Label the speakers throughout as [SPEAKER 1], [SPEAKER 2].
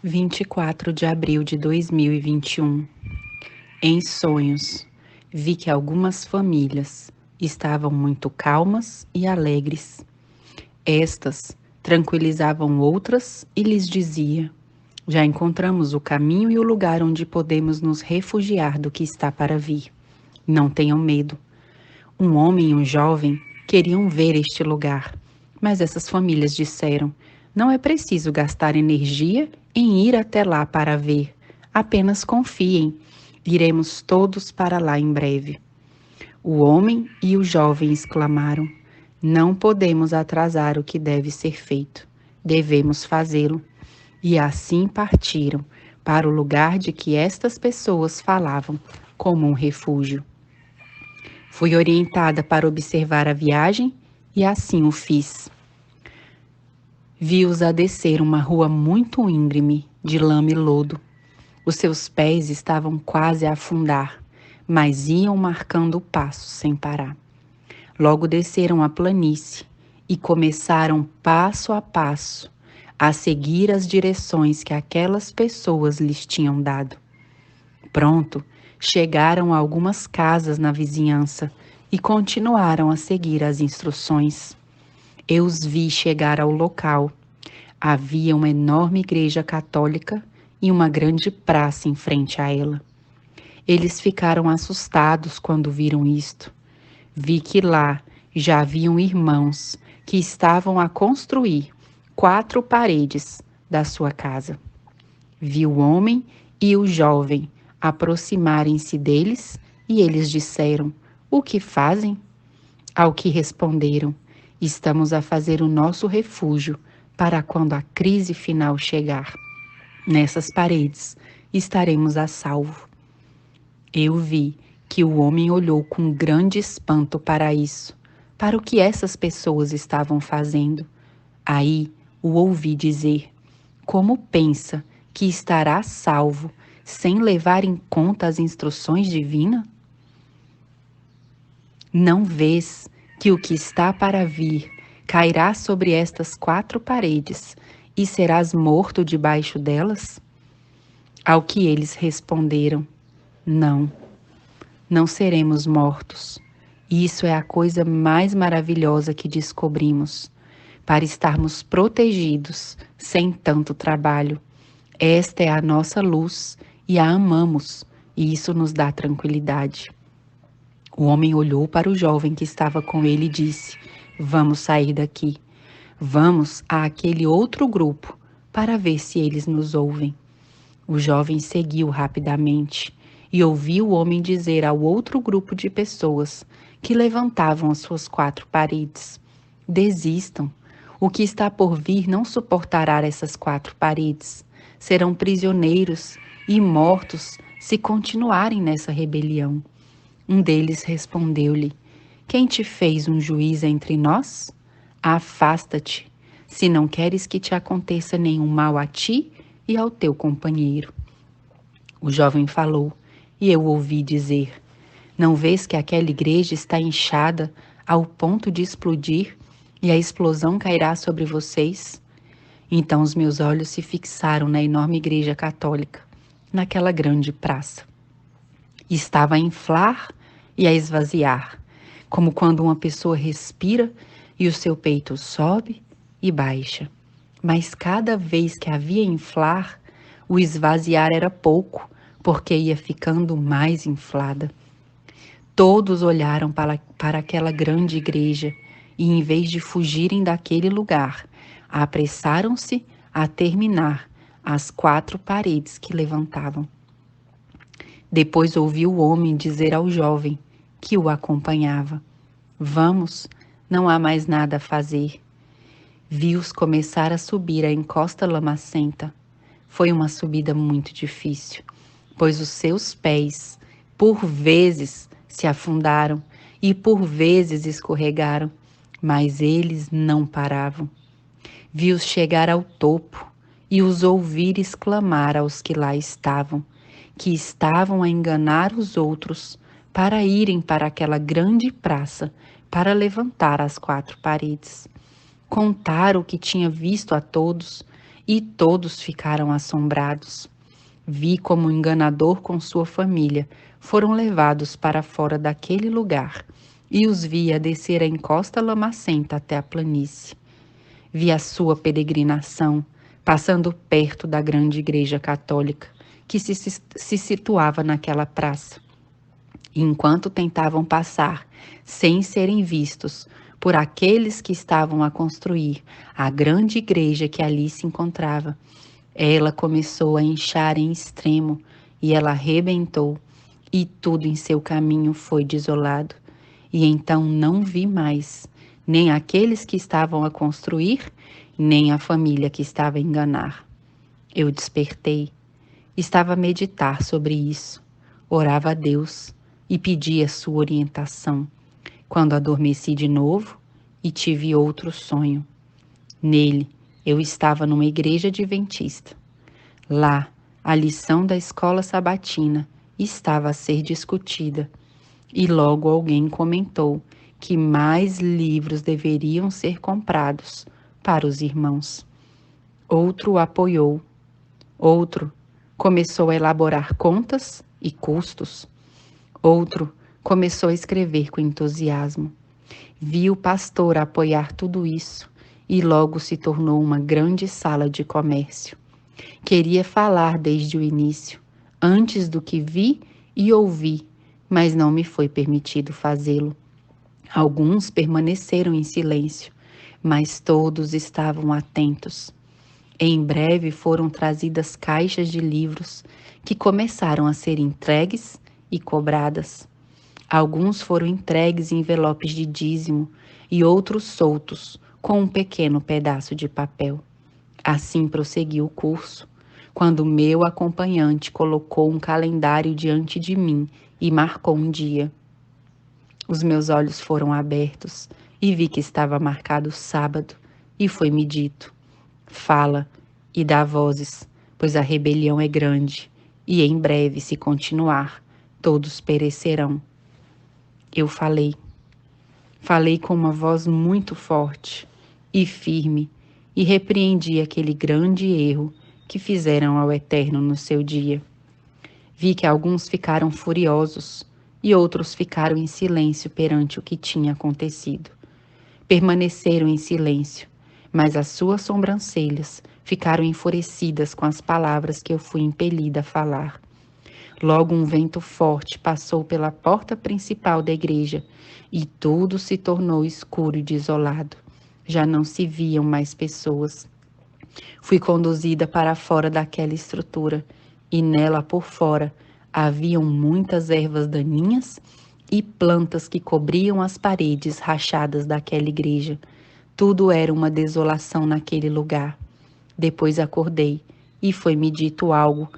[SPEAKER 1] 24 de abril de 2021. Em sonhos, vi que algumas famílias estavam muito calmas e alegres. Estas tranquilizavam outras e lhes dizia: já encontramos o caminho e o lugar onde podemos nos refugiar do que está para vir. Não tenham medo. Um homem e um jovem queriam ver este lugar, mas essas famílias disseram: não é preciso gastar energia em ir até lá para ver. Apenas confiem. Iremos todos para lá em breve. O homem e o jovem exclamaram: não podemos atrasar o que deve ser feito. Devemos fazê-lo. E assim partiram para o lugar de que estas pessoas falavam como um refúgio. Fui orientada para observar a viagem e assim o fiz. Vi-os a descer uma rua muito íngreme, de lama e lodo. Os seus pés estavam quase a afundar, mas iam marcando o passo sem parar. Logo desceram a planície e começaram passo a passo a seguir as direções que aquelas pessoas lhes tinham dado. Pronto, chegaram a algumas casas na vizinhança e continuaram a seguir as instruções. Eu os vi chegar ao local. Havia uma enorme igreja católica e uma grande praça em frente a ela. Eles ficaram assustados quando viram isto. Vi que lá já haviam irmãos que estavam a construir 4 paredes da sua casa. Vi o homem e o jovem aproximarem-se deles e eles disseram: o que fazem? Ao que responderam: estamos a fazer o nosso refúgio para quando a crise final chegar. Nessas paredes estaremos a salvo. Eu vi que o homem olhou com grande espanto para isso, para o que essas pessoas estavam fazendo. Aí o ouvi dizer: como pensa que estará a salvo sem levar em conta as instruções divinas? Não vês que o que está para vir cairá sobre estas 4 paredes e serás morto debaixo delas? Ao que eles responderam: não, não seremos mortos. Isso é a coisa mais maravilhosa que descobrimos, para estarmos protegidos sem tanto trabalho. Esta é a nossa luz e a amamos, e isso nos dá tranquilidade. O homem olhou para o jovem que estava com ele e disse: vamos sair daqui. Vamos àquele outro grupo para ver se eles nos ouvem. O jovem seguiu rapidamente e ouviu o homem dizer ao outro grupo de pessoas que levantavam as suas 4 paredes: desistam. O que está por vir não suportará essas 4 paredes. Serão prisioneiros e mortos se continuarem nessa rebelião. Um deles respondeu-lhe: quem te fez um juiz entre nós? Afasta-te, se não queres que te aconteça nenhum mal a ti e ao teu companheiro. O jovem falou, e eu ouvi dizer: não vês que aquela igreja está inchada ao ponto de explodir e a explosão cairá sobre vocês? Então os meus olhos se fixaram na enorme igreja católica, naquela grande praça. Estava a inflar e a esvaziar, como quando uma pessoa respira e o seu peito sobe e baixa. Mas cada vez que havia inflar, o esvaziar era pouco, porque ia ficando mais inflada. Todos olharam para aquela grande igreja e, em vez de fugirem daquele lugar, apressaram-se a terminar as 4 paredes que levantavam. Depois ouvi o homem dizer ao jovem que o acompanhava: vamos, não há mais nada a fazer. Vi-os começar a subir a encosta lamacenta. Foi uma subida muito difícil, pois os seus pés, por vezes, se afundaram e por vezes escorregaram, mas eles não paravam. Vi-os chegar ao topo e os ouvir exclamar aos que lá estavam, que estavam a enganar os outros para irem para aquela grande praça para levantar as 4 paredes. Contar o que tinha visto a todos e todos ficaram assombrados. Vi como o enganador com sua família foram levados para fora daquele lugar, e os vi a descer a encosta lamacenta até a planície. Vi a sua peregrinação, passando perto da grande igreja católica, que se situava naquela praça. E enquanto tentavam passar, sem serem vistos, por aqueles que estavam a construir a grande igreja que ali se encontrava, ela começou a inchar em extremo e ela arrebentou, e tudo em seu caminho foi desolado. E então não vi mais nem aqueles que estavam a construir, nem a família que estava a enganar. Eu despertei, estava a meditar sobre isso, orava a Deus e pedia sua orientação, quando adormeci de novo e tive outro sonho. Nele, eu estava numa igreja adventista. Lá, a lição da escola sabatina estava a ser discutida, e logo alguém comentou que mais livros deveriam ser comprados para os irmãos. Outro o apoiou. Outro começou a elaborar contas e custos. Outro começou a escrever com entusiasmo. Vi o pastor apoiar tudo isso e logo se tornou uma grande sala de comércio. Queria falar desde o início, antes do que vi e ouvi, mas não me foi permitido fazê-lo. Alguns permaneceram em silêncio, mas todos estavam atentos. Em breve foram trazidas caixas de livros que começaram a ser entregues e cobradas. Alguns foram entregues em envelopes de dízimo e outros soltos, com um pequeno pedaço de papel. Assim prosseguiu o curso, quando meu acompanhante colocou um calendário diante de mim e marcou um dia. Os meus olhos foram abertos e vi que estava marcado sábado, e foi-me dito: fala e dá vozes, pois a rebelião é grande, e em breve, se continuar, todos perecerão. Eu falei com uma voz muito forte e firme, e repreendi aquele grande erro que fizeram ao Eterno no seu dia. Vi que alguns ficaram furiosos e outros ficaram em silêncio perante o que tinha acontecido. Permaneceram em silêncio, mas as suas sobrancelhas ficaram enfurecidas com as palavras que eu fui impelida a falar. Logo um vento forte passou pela porta principal da igreja e tudo se tornou escuro e desolado. Já não se viam mais pessoas. Fui conduzida para fora daquela estrutura e nela por fora haviam muitas ervas daninhas e plantas que cobriam as paredes rachadas daquela igreja. Tudo era uma desolação naquele lugar. Depois acordei e foi-me dito algo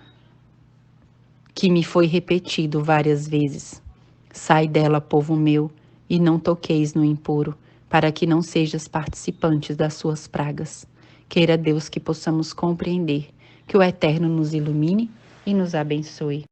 [SPEAKER 1] que me foi repetido várias vezes. Sai dela, povo meu, e não toqueis no impuro, para que não sejas participantes das suas pragas. Queira Deus que possamos compreender, que o Eterno nos ilumine e nos abençoe.